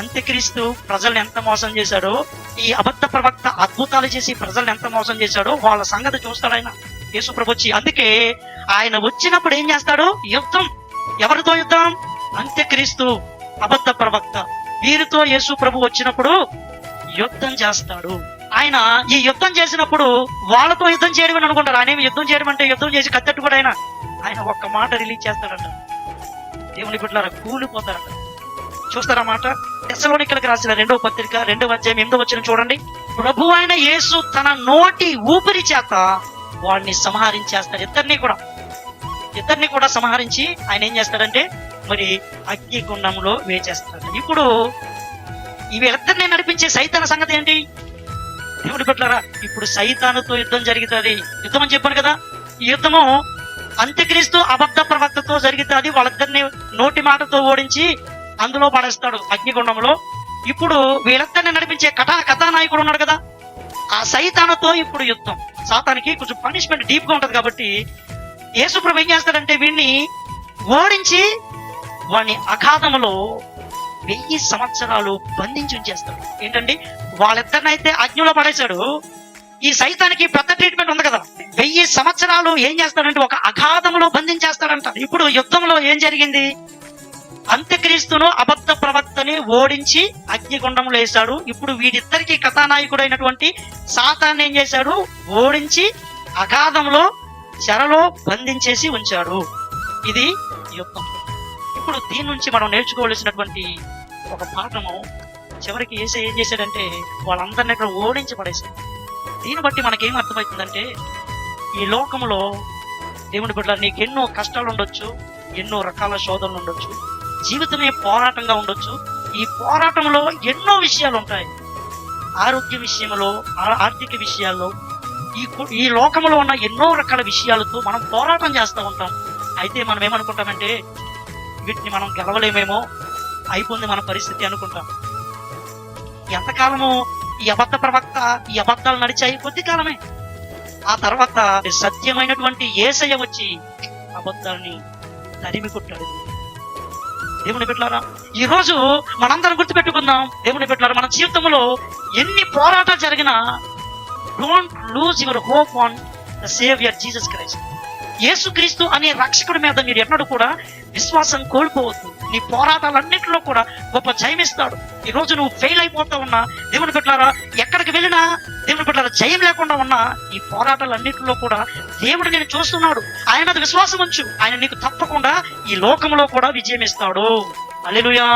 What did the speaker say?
అంత్యక్రీస్తు ప్రజల్ని ఎంత మోసం చేశాడో, ఈ అబద్ధ ప్రవక్త అద్భుతాలు చేసి ప్రజల్ని ఎంత మోసం చేశాడో వాళ్ళ సంగతి చూస్తాడు ఆయన యేసు ప్రభు వచ్చి. అందుకే ఆయన వచ్చినప్పుడు ఏం చేస్తాడు? యుద్ధం. ఎవరితో యుద్ధం? అంత్యక్రీస్తు, అబద్ధ ప్రవక్త, వీరితో యేసు ప్రభు వచ్చినప్పుడు యుద్ధం చేస్తాడు. ఆయన ఈ యుద్ధం చేసినప్పుడు వాళ్ళతో యుద్ధం చేయడం అని అనుకుంటారు. ఆయన ఏమి యుద్ధం చేయడం అంటే యుద్ధం చేసి కత్తెట్టు కూడా ఆయన ఒక్క మాట రిలీజ్ చేస్తాడంట. దేవుని బిడ్డలారా, కూలిపోతారంట. చూస్తారా మాట? తెస్సలోనికలకు రాసిన 2వ పత్రిక 2వ అధ్యాయం 8వ వచనం చూడండి. ప్రభు అయిన యేసు తన నోటి ఊపిరి చేత వాడిని సంహరించేస్తాడు. ఇద్దరిని కూడా సంహరించి ఆయన ఏం చేస్తాడంటే మరి అగ్నిగుండంలో వేచేస్తాడు. ఇప్పుడు వీళ్ళిద్దరిని నడిపించే సైతాను సంగతి ఏంటి? దేవుని బిడ్డలారా, ఇప్పుడు సైతానుతో యుద్ధం జరుగుతుంది. యుద్ధం అని చెప్పాను కదా. ఈ యుద్ధము అంత్యక్రీస్తు అబద్ధ ప్రవక్తతో జరుగుతుంది. వాళ్ళిద్దరిని నోటి మాటతో ఓడించి అందులో పడేస్తాడు అగ్నిగుండంలో. ఇప్పుడు వీళ్ళిద్దరిని నడిపించే కథానాయకుడు ఉన్నాడు కదా, ఆ సైతానుతో ఇప్పుడు యుద్ధం. సాతానికి కొంచెం పనిష్మెంట్ డీప్ గా ఉంటది కాబట్టి యేసుప్రభు ఏం చేస్తాడంటే వీడిని ఓడించి వాడిని అగాధములో 1000 సంవత్సరాలు బంధించి ఉంచేస్తాడు. ఏంటండి, వాళ్ళిద్దరినైతే అగ్నిలో పడేశాడు. ఈ సైతానికి పెద్ద ట్రీట్మెంట్ ఉంది కదా. 1000 సంవత్సరాలు ఏం చేస్తాడంటే ఒక అగాధంలో బంధించేస్తాడంట. ఇప్పుడు యుద్ధంలో ఏం జరిగింది? అంత్యక్రీస్తును అబద్ధ ప్రవక్తని ఓడించి అగ్నిగుండంలో వేశాడు. ఇప్పుడు వీరిద్దరికి కథానాయకుడైనటువంటి సాతాన్ని ఏం చేశాడు? ఓడించి అగాధంలో చెరలో బంధించేసి ఉంచాడు. ఇది యుద్ధం. ఇప్పుడు దీని నుంచి మనం నేర్చుకోవలసినటువంటి ఒక పాఠము, చివరికి యేసయ్య ఏం చేశాడంటే వాళ్ళందరినీ ఇక్కడ ఓడించి పడేశాడు. దీన్ని బట్టి మనకేం అర్థమవుతుందంటే, ఈ లోకంలో దేవుని బిడ్డలారా, నీకు ఎన్నో కష్టాలు ఉండొచ్చు, ఎన్నో రకాల శోధనలు ఉండొచ్చు, జీవితమే పోరాటంగా ఉండొచ్చు. ఈ పోరాటంలో ఎన్నో విషయాలు ఉంటాయి. ఆరోగ్య విషయంలో, ఆర్థిక విషయాల్లో, ఈ లోకంలో ఉన్న ఎన్నో రకాల విషయాలతో మనం పోరాటం చేస్తూ ఉంటాం. అయితే మనం ఏమనుకుంటామంటే వీటిని మనం గెలవలేమేమో, అయిపోయింది మన పరిస్థితి అనుకుంటాం. ఎంతకాలము ఈ అబద్ధ ప్రవక్త ఈ అబద్ధాలు నడిచాయి? కొద్ది కాలమే. ఆ తర్వాత సత్యమైనటువంటి యేసయ్య వచ్చి అబద్ధాన్ని తరిమి కొట్టాడు. దేవుని బిడ్డలారా, ఈ రోజు మనందరం గుర్తుపెట్టుకుందాం. దేవుని బిడ్డలారా, మన జీవితంలో ఎన్ని పోరాటాలు జరిగినా don't lose your hope on the saviour Jesus Christ. యేసుక్రీస్తు అనే రక్షకుడి మీద మీరు ఎన్నడూ కూడా విశ్వాసం కోల్పోవద్దు. నీ పోరాటాలన్నింటిలో కూడా గొప్ప జయమిస్తాడు. ఈ రోజు నువ్వు ఫెయిల్ అయిపోతా ఉన్నా, దేవుని బిడ్డలారా, ఎక్కడికి వెళ్ళినా దేవుని బిడ్డలారా, జయం లేకుండా ఉన్నా ఈ పోరాటాలన్నింటిలో కూడా దేవుడు నేను చూస్తున్నాడు. ఆయన మీద విశ్వాసం ఉంచు. ఆయన నీకు తప్పకుండా ఈ లోకంలో కూడా విజయం ఇస్తాడు. హల్లెలూయా.